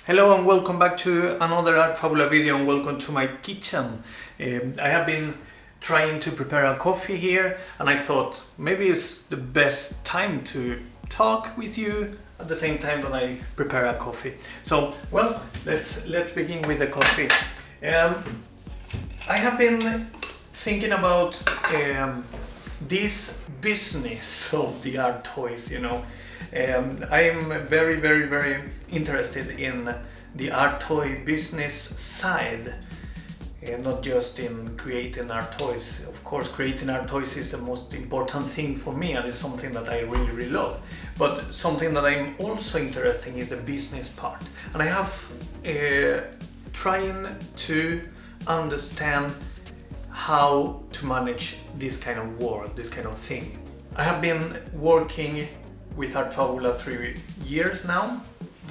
Hello and welcome back to another Art Fabula video, and welcome to my kitchen. I have been trying to prepare a coffee here, and I thought maybe it's the best time to talk with you at the same time that I prepare a coffee. So, well, let's begin with the coffee. I have been thinking about this business of the art toys, I'm very interested in the art toy business side, and not just in creating art toys. Of course, creating art toys is the most important thing for me, and it's something that I really love. But something that I'm also interested in is the business part, and I have trying to understand how to manage this kind of work, this kind of thing. I have been working with Art Fabula 3 years now,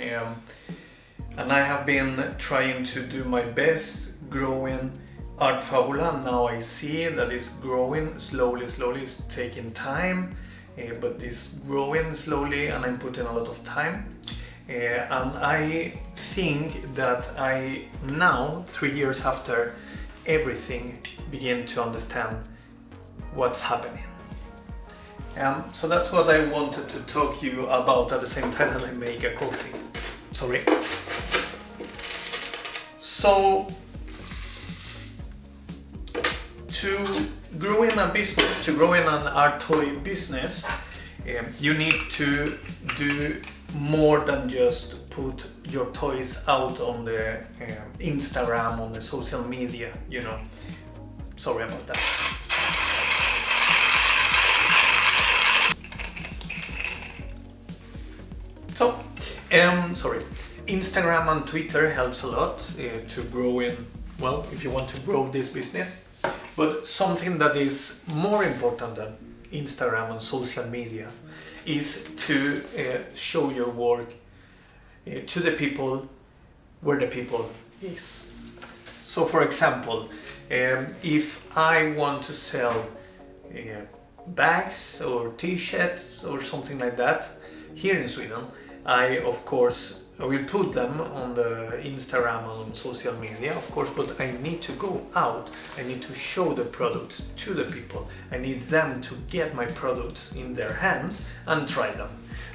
and I have been trying to do my best growing Art Fabula, and now I see that it's growing slowly, it's taking time, but it's growing slowly and I'm putting a lot of time. And I think that I now, 3 years after everything, begin to understand what's happening. So that's what I wanted to talk to you about at the same time that I make a coffee. Sorry. So, to grow in a business, to grow in an art toy business, you need to do more than just put your toys out on the Instagram, on the social media, Sorry about that. So, sorry. Instagram and Twitter helps a lot to grow in, well, if you want to grow this business. But something that is more important than Instagram and social media is to show your work to the people where the people is. So, for example, if I want to sell bags or t-shirts or something like that here in Sweden, I will put them on the Instagram and on social media, of course, but I need to go out. I need to show the product to the people. I need them to get my products in their hands and try them.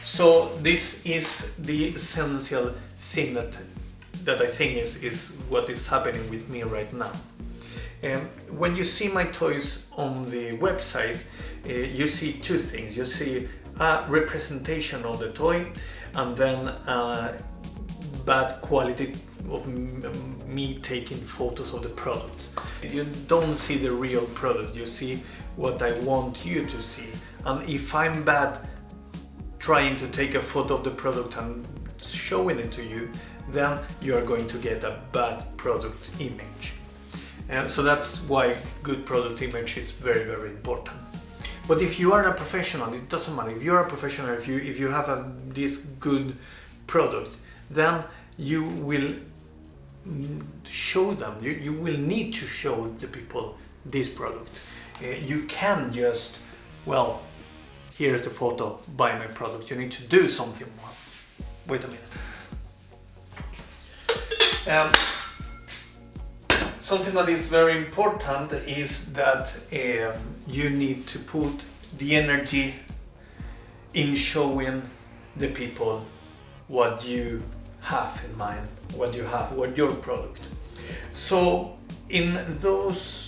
So this is the essential thing that I think is what is happening with me right now. When you see my toys on the website, you see two things. You see a representation of the toy, and then bad quality of me taking photos of the product. You don't see the real product, you see what I want you to see. And if I'm bad trying to take a photo of the product and showing it to you, then you are going to get a bad product image. So that's why good product image is very important. But if you are a professional, it doesn't matter. If you are a professional, if you have this good product, then you will show them. You will need to show the people this product. You can just, well, here's the photo, buy my product. You need to do something more. Wait a minute. Something that is very important is that you need to put the energy in showing the people what you have in mind, what your product. So in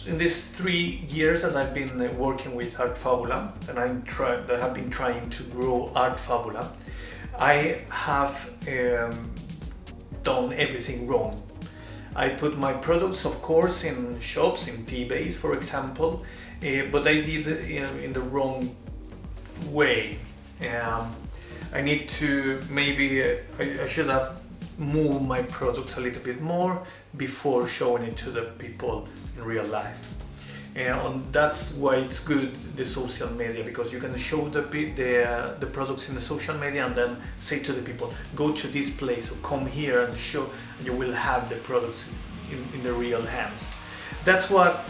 these 3 years that I've been working with Art Fabula, and I have been trying to grow Art Fabula, I have done everything wrong. I put my products, of course, in shops, in eBay, for example, but I did it in the wrong way. I need to I should have moved my products a little bit more before showing it to the people in real life. And that's why it's good, the social media, because you can show the products in the social media and then say to the people, go to this place or come here and show, and you will have the products in the real hands. That's what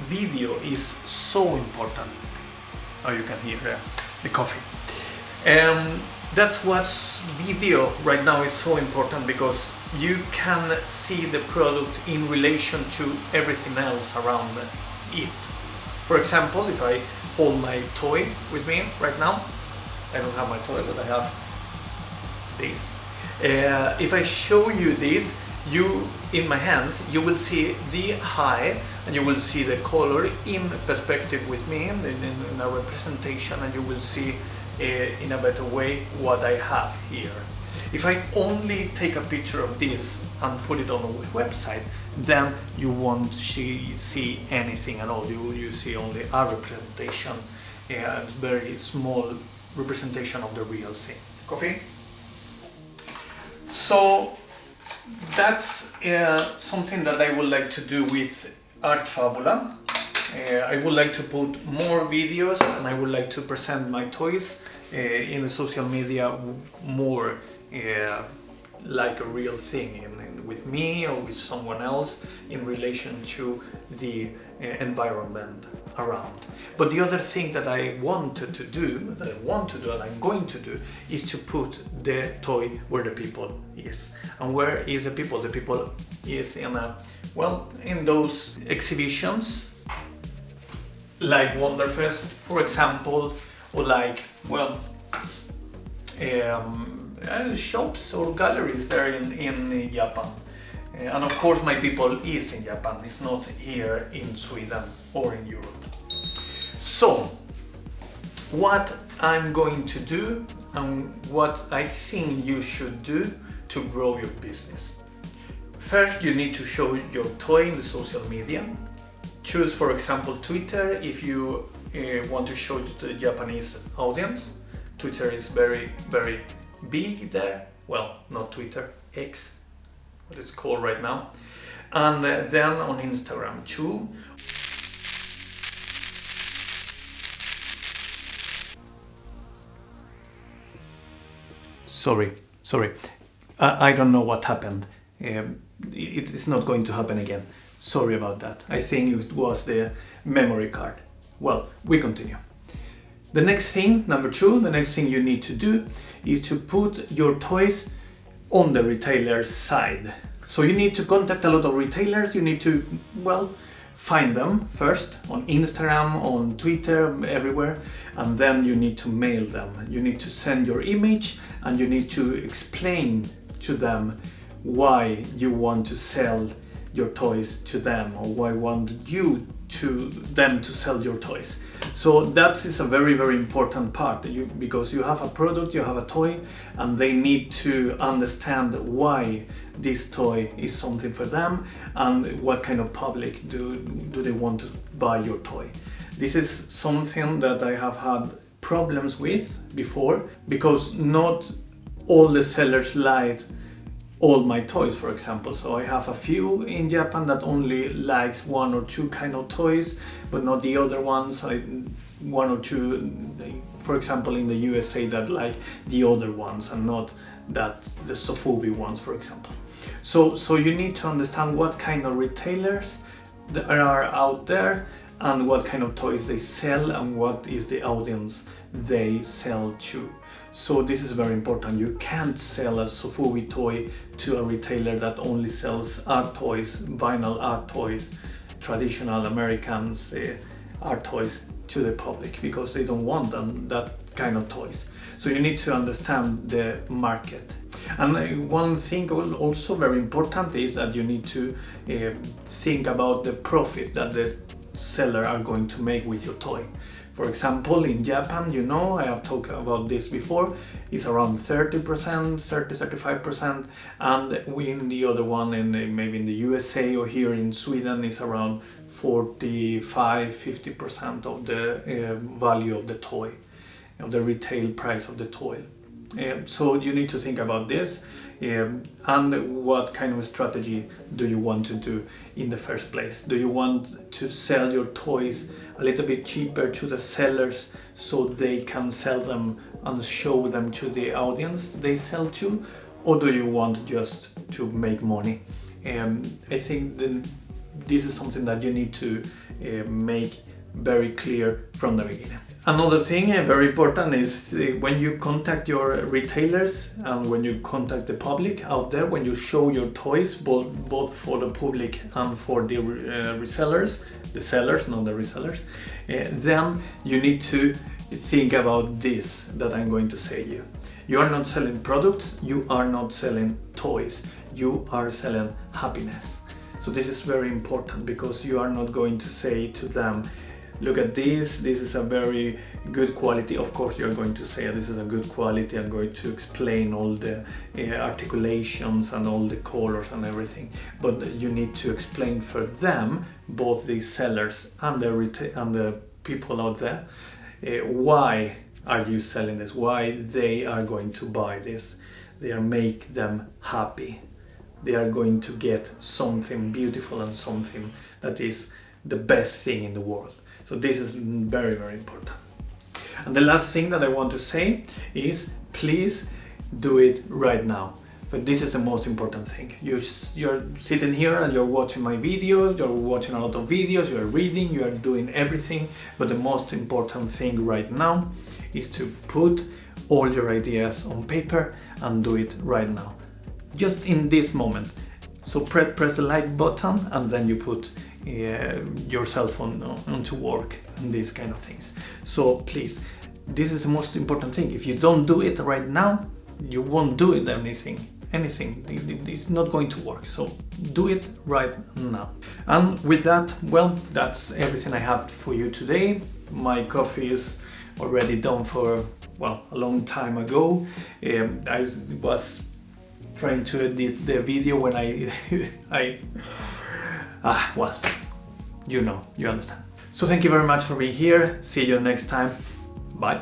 video is so important. Oh, you can hear the coffee. That's what video right now is so important, because you can see the product in relation to everything else around it. For example, if I hold my toy with me right now, I don't have my toy, but I have this. If I show you this, you in my hands, you will see the eye and you will see the color in perspective with me in a representation, and you will see in a better way what I have here. If I only take a picture of this and put it on a website, then you won't see anything at all. You see only a representation, a very small representation of the real thing. Coffee? So that's something that I would like to do with Art Fabula. I would like to put more videos, and I would like to present my toys in the social media more like a real thing, with me or with someone else in relation to the environment around. But the other thing that I wanted to do, and I'm going to do, is to put the toy where the people is. And where is the people? The people is in those exhibitions like Wonderfest, for example, or like shops or galleries there in Japan. And of course my people is in Japan, it's not here in Sweden or in Europe. So what I'm going to do and what I think you should do to grow your business. First, you need to show your toy in the social media. Choose, for example, Twitter if you want to show it to the Japanese audience. Twitter is very, very big there. Well, not Twitter, X, what it's called right now. And then on Instagram too. Sorry. I don't know what happened. It is not going to happen again. Sorry about that. I think it was the memory card. Well, we continue. The next thing, number 2, the next thing you need to do is to put your toys on the retailer's side. So you need to contact a lot of retailers. You need to, find them first on Instagram, on Twitter, everywhere, and then you need to mail them. You need to send your image and you need to explain to them why you want to sell your toys to them, or why want them to sell your toys. So that is a very, very important part, because you have a product, you have a toy, and they need to understand why this toy is something for them and what kind of public do they want to buy your toy. This is something that I have had problems with before, because not all the sellers like all my toys, for example. So I have a few in Japan that only likes 1 or 2 kind of toys, but not the other ones. 1 or 2, for example, in the USA that like the other ones and not that the Sofubi ones, for example. So you need to understand what kind of retailers there are out there and what kind of toys they sell and what is the audience they sell to. So this is very important. You can't sell a Sofubi toy to a retailer that only sells art toys, vinyl art toys, traditional Americans art toys to the public, because they don't want that kind of toys. So you need to understand the market. And one thing also very important is that you need to think about the profit that the seller are going to make with your toy. For example, in Japan, I have talked about this before, it's around 30%, 30-35%, and in the other one, maybe in the USA or here in Sweden, is around 45-50% of the value of the toy, of the retail price of the toy. So you need to think about this and what kind of strategy do you want to do in the first place. Do you want to sell your toys a little bit cheaper to the sellers so they can sell them and show them to the audience they sell to, or do you want just to make money? I think this is something that you need to make very clear from the beginning. Another thing very important is when you contact your retailers and when you contact the public out there, when you show your toys, both for the public and for the resellers, the sellers, not the resellers, then you need to think about this that I'm going to say you. You are not selling products, you are not selling toys, you are selling happiness. So this is very important, because you are not going to say to them, look at this is a very good quality. Of course you're going to say this is a good quality. I'm going to explain all the articulations and all the colors and everything, but you need to explain for them, both the sellers and the people out there, why are you selling this, why they are going to buy this. They are make them happy. They are going to get something beautiful and something that is the best thing in the world. So this is very, very important. And the last thing that I want to say is, please do it right now. But this is the most important thing. You're sitting here and you're watching my videos, you're watching a lot of videos, you're reading, you are doing everything. But the most important thing right now is to put all your ideas on paper and do it right now. Just in this moment. So press the like button and then you put your cell phone onto work and these kind of things. So please, this is the most important thing. If you don't do it right now, you won't do it anything. It's not going to work. So do it right now. And with that, well, that's everything I have for you today. My coffee is already done for, well, a long time ago. I was trying to edit the video when well, you know, you understand. So thank you very much for being here. See you next time. Bye.